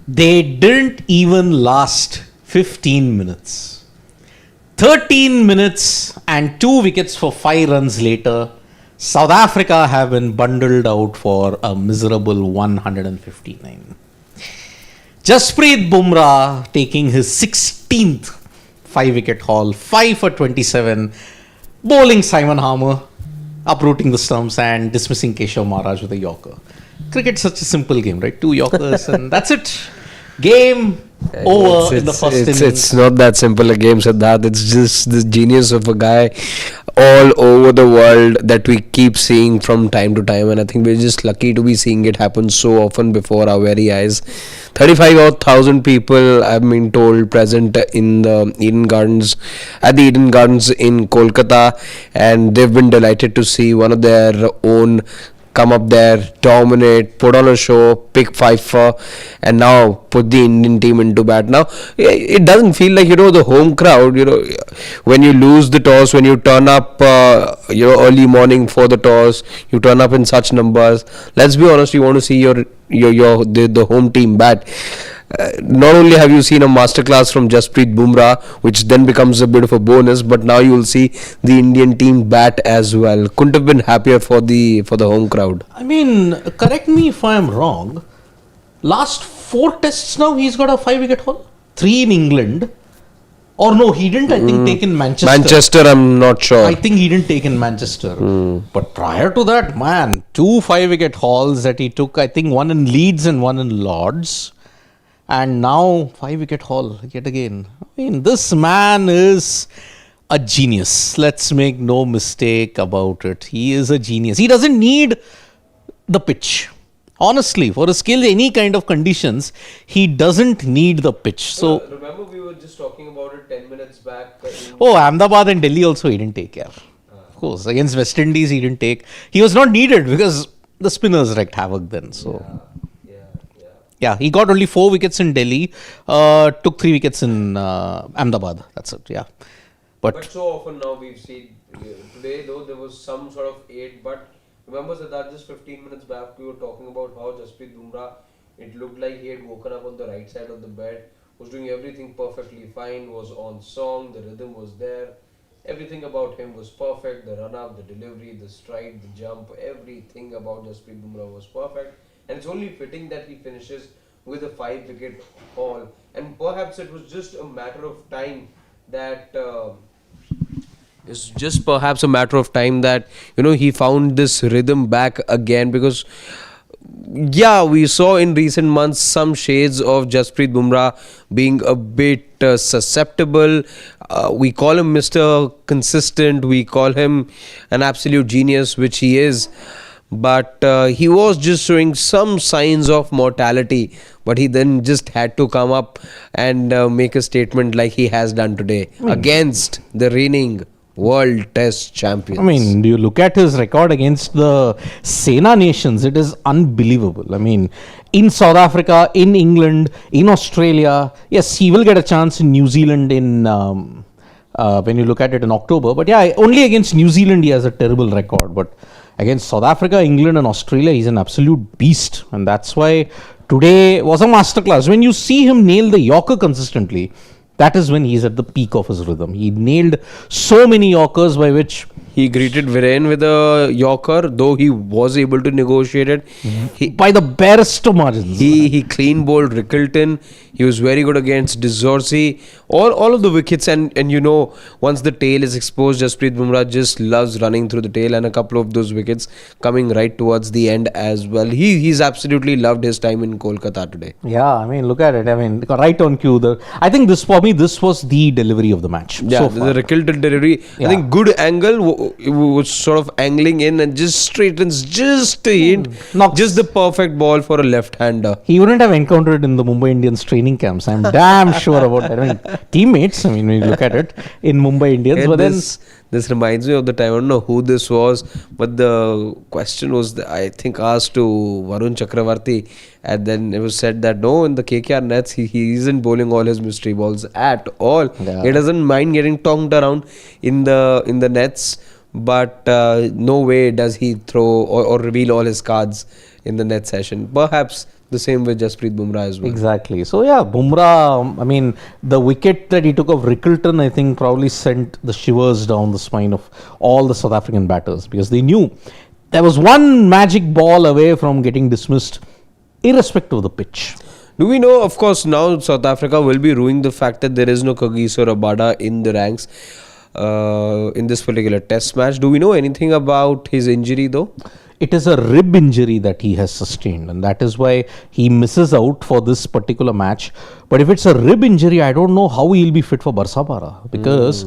They didn't even last 15 minutes. 13 minutes and 2 wickets for 5 runs later, South Africa have been bundled out for a miserable 159. Jasprit Bumrah taking his 16th 5-wicket haul, 5 for 27, bowling Simon Harmer, uprooting the stumps and dismissing Keshav Maharaj with a Yorker. Cricket's such a simple game, right? 2 Yorkers and that's it. Game over in the first innings. It's not that simple a game, Siddharth. It's just the genius of a guy all over the world that we keep seeing from time to time, and I think we're just lucky to be seeing it happen so often before our very eyes. 35,000 people, I've been told, present in the Eden Gardens, at the Eden Gardens in Kolkata, and they've been delighted to see one of their own come up there, dominate, put on a show, pick fifer, and now put the Indian team into bat. Now, it doesn't feel like, the home crowd, when you lose the toss, when you turn up, early morning for the toss, you turn up in such numbers. Let's be honest, you want to see the home team bat. Not only have you seen a masterclass from Jasprit Bumrah, which then becomes a bit of a bonus, but now you will see the Indian team bat as well. Couldn't have been happier for the home crowd. I mean, correct me if I am wrong. Last 4 tests now, he's got a 5-wicket haul. 3 in England. Or no, he didn't, I think, take in Manchester. Manchester, I'm not sure. I think he didn't take in Manchester. But prior to that, man, 2 5-wicket hauls that he took. I think 1 in Leeds and 1 in Lords. And now 5-wicket haul yet again. I mean, this man is a genius. Let's make no mistake about it. He is a genius. He doesn't need the pitch. Honestly, for a skill, any kind of conditions, he doesn't need the pitch. So remember we were just talking about it 10 minutes back. Ahmedabad and Delhi also he didn't take care. Of course, against West Indies he didn't take. He was not needed because the spinners wreaked havoc then. So. Yeah, he got only 4 wickets in Delhi, took 3 wickets in Ahmedabad. That's it, yeah. But so often now we've seen, today though there was some sort of 8, but remember Siddharth, just 15 minutes back we were talking about how Jasprit Bumrah, it looked like he had woken up on the right side of the bed, was doing everything perfectly fine, was on song, the rhythm was there, everything about him was perfect, the run-up, the delivery, the stride, the jump, everything about Jasprit Bumrah was perfect. And it's only fitting that he finishes with a 5-wicket haul. And perhaps it was just a matter of time that he found this rhythm back again, because we saw in recent months some shades of Jasprit Bumrah being a bit susceptible. We call him Mr. Consistent, we call him an absolute genius, which he is. But he was just showing some signs of mortality, but he then just had to come up and make a statement like he has done today against the reigning world test champions. I mean, do you look at his record against the Sena nations? It is unbelievable. I mean, in South Africa, in England, in Australia, yes, he will get a chance in New Zealand in when you look at it in October. But yeah, only against New Zealand he has a terrible record. But against South Africa, England and Australia, he's an absolute beast. And that's why today was a masterclass. When you see him nail the Yorker consistently, that is when he's at the peak of his rhythm. He nailed so many Yorkers by which he greeted Viren with a Yorker, though he was able to negotiate it. By the barest of margins. He clean bowled Rickleton. He was very good against Dizorsi. All of the wickets, and once the tail is exposed, Jasprit Bumrah just loves running through the tail, and a couple of those wickets coming right towards the end as well. He's absolutely loved his time in Kolkata today. Yeah, I mean, look at it. I mean, right on cue. I think this was the delivery of the match. Yeah, the Rickleton delivery. Yeah. I think good angle, was sort of angling in and just straightens just a hint. Just the perfect ball for a left-hander. He wouldn't have encountered in the Mumbai Indians training camps. I'm damn sure about that. I mean, teammates, when you look at it, in Mumbai Indians. But this reminds me of the time, I don't know who this was, but the question was, I think, asked to Varun Chakravarti, and then it was said that no, in the KKR nets, he isn't bowling all his mystery balls at all. Yeah. He doesn't mind getting tongued around in the nets, but no way does he throw or reveal all his cards in the net session. Perhaps the same with Jasprit Bumrah as well. Exactly. So yeah, Bumrah, I mean, the wicket that he took of Rickleton, I think probably sent the shivers down the spine of all the South African batters, because they knew there was one magic ball away from getting dismissed, irrespective of the pitch. Do we know, of course, now South Africa will be ruining the fact that there is no Kagiso Rabada in the ranks in this particular test match. Do we know anything about his injury though? It is a rib injury that he has sustained, and that is why he misses out for this particular match. But if it's a rib injury, I don't know how he'll be fit for Barsapara, because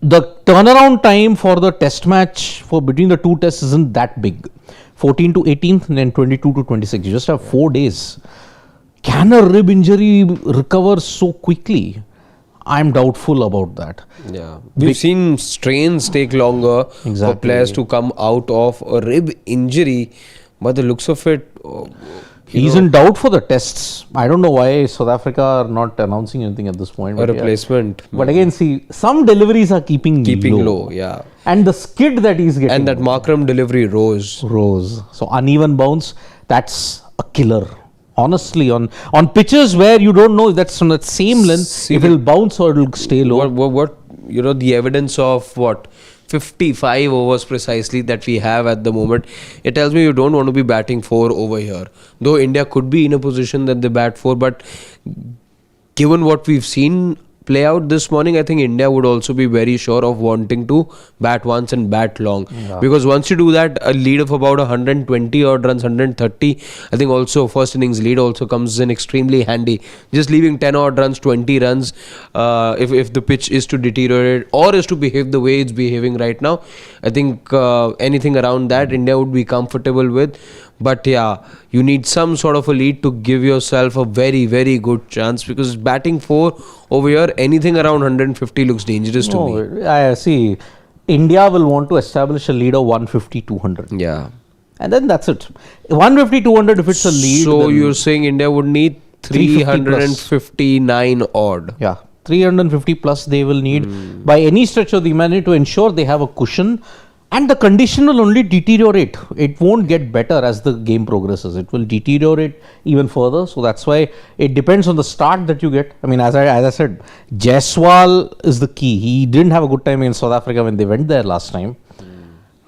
the turnaround time for the test match for between the two tests isn't that big. 14 to 18th and then 22 to 26. You just have 4 days. Can a rib injury recover so quickly? I'm doubtful about that. Yeah, we've seen strains take longer for players to come out of a rib injury, but the looks of it, he's in doubt for the tests. I don't know why South Africa are not announcing anything at this point. A replacement. But again, see, some deliveries are keeping low. Yeah. And the skid that he's getting. And that Markram delivery rose. So uneven bounce, that's a killer. Honestly, on pitches where you don't know if that's on that same length, if it'll bounce or it'll stay low. What the evidence of 55 overs precisely that we have at the moment, it tells me you don't want to be batting 4 over here. Though India could be in a position that they bat 4, but given what we've seen play out this morning, I think India would also be very sure of wanting to bat once and bat long. Yeah. Because once you do that, a lead of about 120 odd runs, 130, I think also first innings lead also comes in extremely handy. Just leaving 10 odd runs, 20 runs, if the pitch is to deteriorate or is to behave the way it's behaving right now, I think anything around that India would be comfortable with. But yeah, you need some sort of a lead to give yourself a very, very good chance, because batting 4 over here, anything around 150 looks dangerous to me. I see. India will want to establish a lead of 150, 200. Yeah. And then that's it. 150, 200 if it's a lead. So you're saying India would need 359 odd. Yeah. 350 plus they will need by any stretch of the imagination to ensure they have a cushion. And the condition will only deteriorate. It won't get better as the game progresses. It will deteriorate even further. So that's why it depends on the start that you get. I mean, as I said, Jaiswal is the key. He didn't have a good time in South Africa when they went there last time.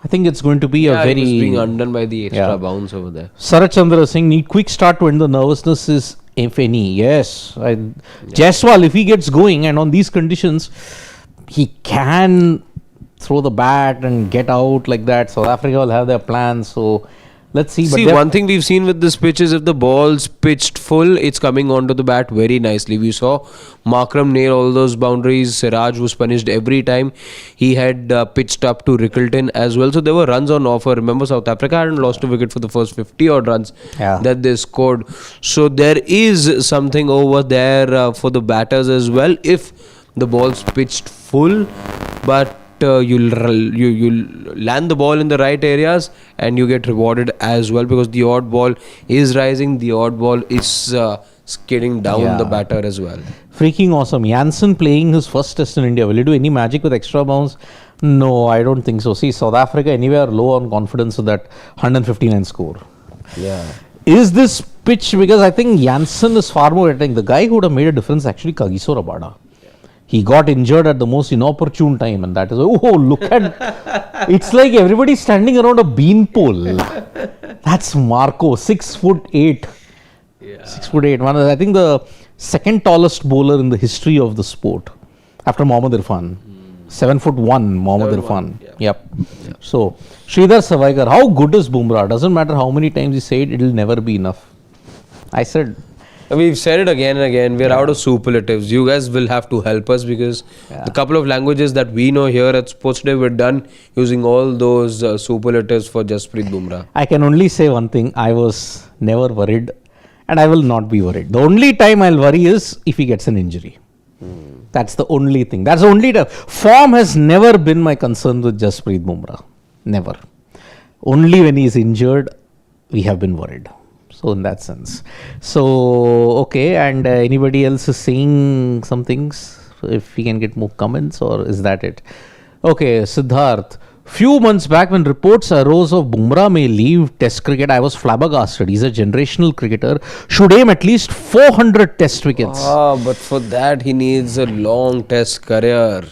I think it's going to be a very... he was being undone by the extra bounce over there. Sarat Chandra is saying, need quick start to end the nervousness is if any. Yes. Jaiswal, if he gets going and on these conditions, he can throw the bat and get out like that. South Africa will have their plans. So let's see. See, one thing we've seen with this pitch is if the ball's pitched full, it's coming onto the bat very nicely. We saw Markram nail all those boundaries. Siraj was punished every time. He had pitched up to Rickleton as well. So there were runs on offer. Remember, South Africa hadn't lost a wicket for the first 50 odd runs that they scored. So there is something over there for the batters as well if the ball's pitched full. But you'll land the ball in the right areas and you get rewarded as well, because the odd ball is rising, the odd ball is skidding down the batter as well. Freaking awesome. Jansen playing his first test in India. Will he do any magic with extra bounce? No, I don't think so. See, South Africa anyway are low on confidence of that 159 score. Yeah. Is this pitch, because I think Jansen is far more attacking. The guy who would have made a difference actually Kagiso Rabada. He got injured at the most inopportune time, and that is, look at, it's like everybody standing around a bean pole. That's Marco, 6'8". 6'8". I think the second tallest bowler in the history of the sport after Mohammed Irfan. 7'1", Mohammed Irfan. Yep. So, Sridhar Savaikar, how good is Bumrah? Doesn't matter how many times you say it, it'll never be enough. I said... We've said it again and again. We're out of superlatives. You guys will have to help us, because the couple of languages that we know here at Sports Day, we're done using all those superlatives for Jasprit Bumrah. I can only say one thing. I was never worried, and I will not be worried. The only time I'll worry is if he gets an injury. That's the only thing. That's the only time. Form has never been my concern with Jasprit Bumrah. Never. Only when he's injured, we have been worried. So in that sense. So, okay. And anybody else is saying some things? If we can get more comments, or is that it? Okay, Siddharth. Few months back, when reports arose of Bumrah may leave Test cricket, I was flabbergasted. He's a generational cricketer. Should aim at least 400 Test wickets. But for that he needs a long Test career.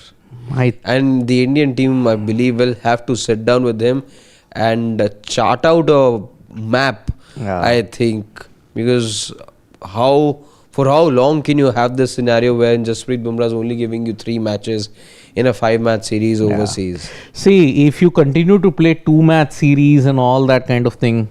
And the Indian team, I believe, will have to sit down with him and chart out a map. I think, because for how long can you have this scenario where Jasprit Bumrah is only giving you 3 matches in a 5-match series overseas? See, if you continue to play 2-match series and all that kind of thing,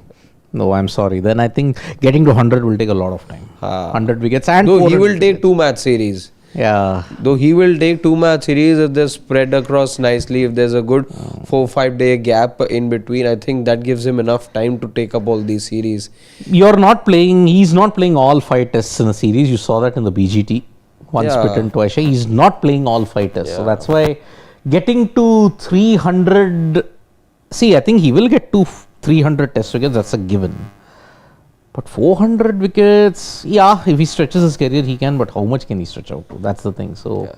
no, I'm sorry. Then I think getting to 100 will take a lot of time. 100 wickets and though he will take 2-match series. Yeah. Though he will take 2-match series if they're spread across nicely, if there's a good 4-5 day gap in between, I think that gives him enough time to take up all these series. He's not playing all 5 tests in a series. You saw that in the BGT. Once bitten, twice shy. He's not playing all 5 tests. So that's why getting to 300, I think he will get to 300 test wickets, that's a given. But 400 wickets, if he stretches his career, he can, but how much can he stretch out to? That's the thing. So,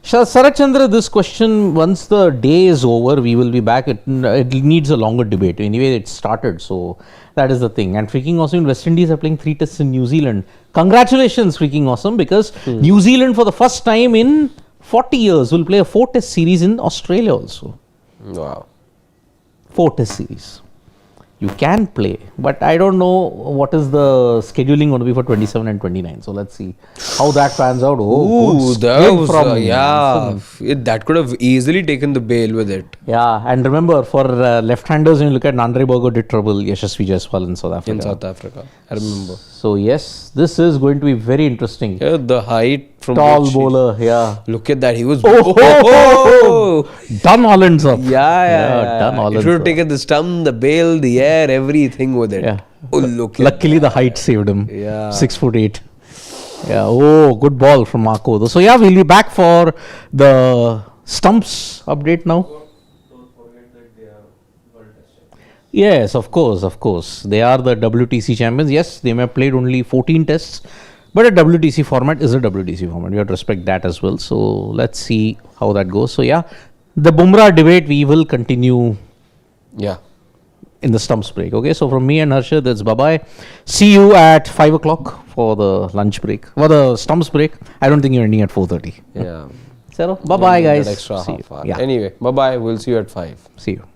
Sarak Chandra, this question, once the day is over, we will be back. It needs a longer debate. Anyway, it started, so that is the thing. And freaking awesome, West Indies are playing 3 tests in New Zealand. Congratulations, freaking awesome, because New Zealand, for the first time in 40 years, will play a 4-test series in Australia also. Wow. 4-test series. You can play, but I don't know what is the scheduling going to be for 27 and 29. So let's see how that pans out. That was that could have easily taken the bail with it. Yeah, and remember, for left-handers, when you look at Nandre Berger did trouble Yashasvi Jaiswal in South Africa. I remember. So yes, this is going to be very interesting. Yeah, the height from tall bowler. Yeah, look at that. He was done Holland's up. Done Holland's. He should have taken the stump, the bail, the air, everything with it. Yeah. Look. Luckily, the height saved him. Yeah. 6'8". Yeah. Good ball from Marco. So we'll be back for the stumps update now. Yes, of course. They are the WTC champions. Yes, they may have played only 14 tests, but a WTC format is a WTC format. We have to respect that as well. So let's see how that goes. So the Bumrah debate we will continue. In the stumps break. Okay, so from me and Harsha, that's bye-bye. See you at 5 o'clock for the lunch break. For the stumps break. I don't think you're ending at 4:30. Yeah. So bye-bye, guys. Extra half hour. Anyway, bye-bye. We'll see you at 5. See you.